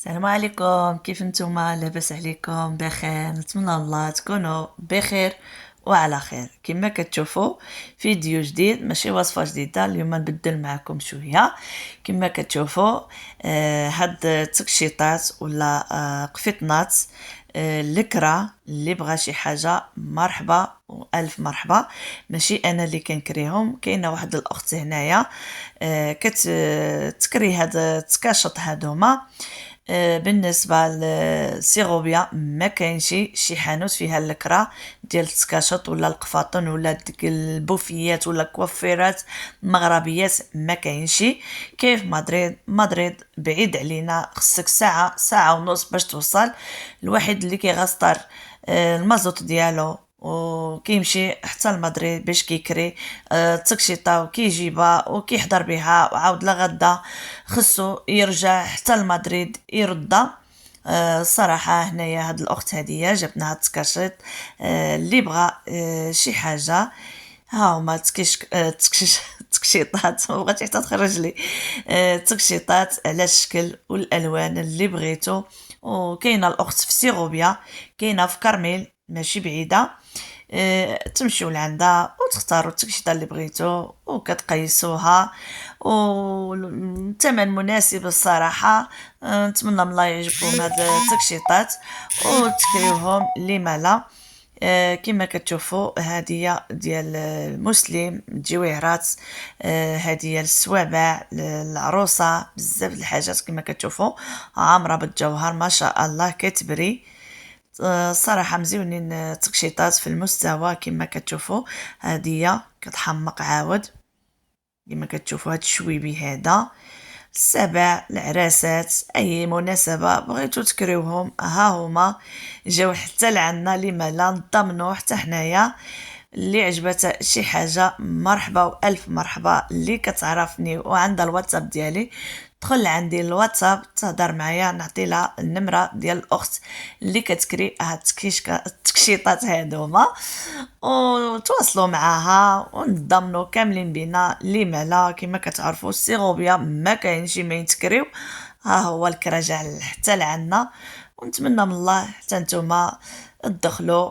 السلام عليكم، كيف نتوما؟ لاباس عليكم؟ بخير؟ نتمنى الله تكونوا بخير وعلى خير. كما كتشوفوا فيديو جديد، ماشي وصفه جديده. اليوم نبدل معكم شويه. كما كتشوفوا هاد التقشيطات ولا قفطنات الكرا اللي بغى شي حاجه مرحبا والف مرحبا. ماشي انا اللي كنكريهم، كاينه واحد الاخت هنايا كتكري هاد التكاشط هادوما. بالنسبه للسيغوبيا ما كاينش شي حانوت فيها الكرا ديال التكاشط ولا القفاطن ولا ديك البوفيات ولا الكوافيرات المغربيات، ما كاينش. كيف مدريد بعيد علينا، خصك ساعه ونص باش توصل. الواحد اللي كيغسطر المازوت ديالو وكيمشي حتى لمدريد باش كيكري التكشيطه وكيجيبها وكيحضر بها وعاود لغدا خصو يرجع حتى لمدريد يردها. صراحه هنايا هاد الاخت هاديه جابنا هاد التكاشيط اللي بغى شي حاجه. ها هما تكشيطات ما بغيتش حتى تخرج لي تكشيطات على الشكل والالوان اللي بغيتو. وكاينه الاخت في سيغوبيا، كاينه في كارميل ماشي بعيده. تمشيو لعندها وتختاروا التكشيطه اللي بغيتو وكتقيسوها، والثمن مناسب الصراحه. نتمنى من الله يعجبكم هاد التكشيطات وتكريوهم لما لا. كما كتشوفوا هديه ديال المسلم الجويهرات، هديه للسوابع العروسه، بزاف د الحاجات كما كتشوفوا عامره بالجوهر ما شاء الله كتبري. صراحه مزيونين التقشيطات في المستوى. كما كتشوفوا هديه كتحمق عاود. كما كتشوفوا هاد الشويبي هذا السبع العراسات، اي مناسبه بغيتو تكريوهم ها هما جاو حتى لعنا. لما لا نضمنوا حتى حنايا اللي عجبتها شي حاجه مرحبا والف مرحبا. اللي كتعرفني وعندها الواتساب ديالي دخل عندي الواتساب تهضر معايا، نعطي لها النمره ديال الاخت اللي كتكري هاد التكشيطات هادوما وتواصلوا معاها ونضمنوا كاملين بينا. لما لا كما كتعرفوا السيغوبيا ما كاينش ما يتكريو، ها هو الكرجع حتى لعنا. ونتمنى من الله حتى نتوما تدخلوا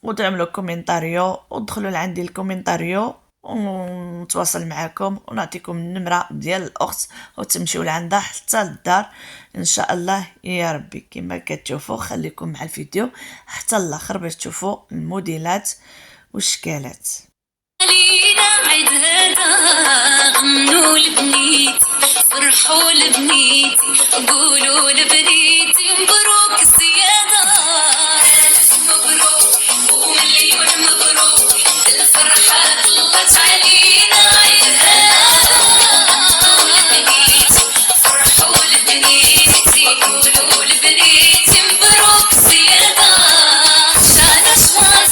وتعملوا كومنتاريو ودخلوا لعندي الكومنتاريو ونتواصل معكم ونعطيكم النمره ديال الاخت وتمشيو لعندها حتى للدار ان شاء الله يا ربي. كما كتشوفوا خليكم مع الفيديو حتى الاخر باش تشوفوا الموديلات والشكالات. علينا عيد هذا غنوا لبنيتي فرحوا لبنيتي قولوا لبنيتي مبروك الزيادة، مبروك ومليون مبروك الفرحة طلت علينا عيد هذا لبنيتي فرحوا لبنيتي قولوا لبنيتي مبروك الزيادة. شعل أشواط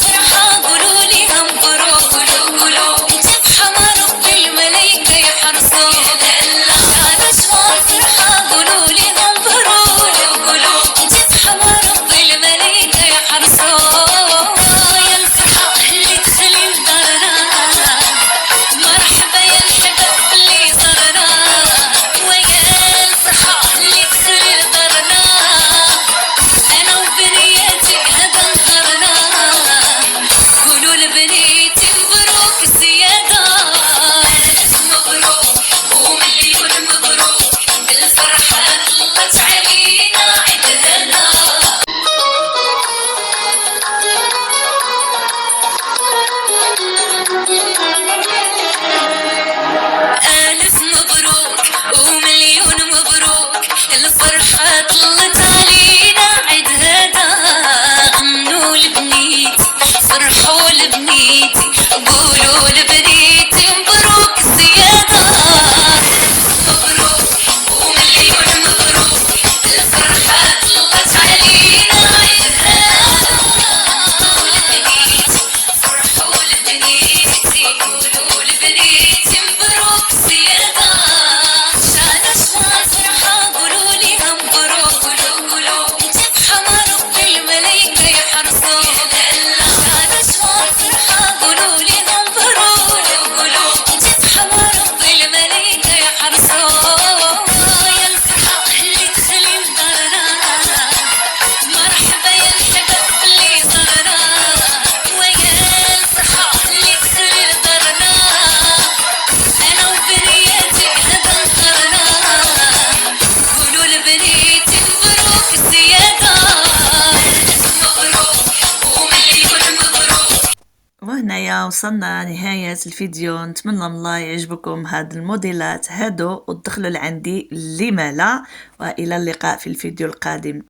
فرحة قولوا ليها مبروك هنايا وصلنا نهاية الفيديو. نتمنى من الله يعجبكم هاد الموديلات هادو وتدخلوا لعندي لما لا، والى اللقاء في الفيديو القادم.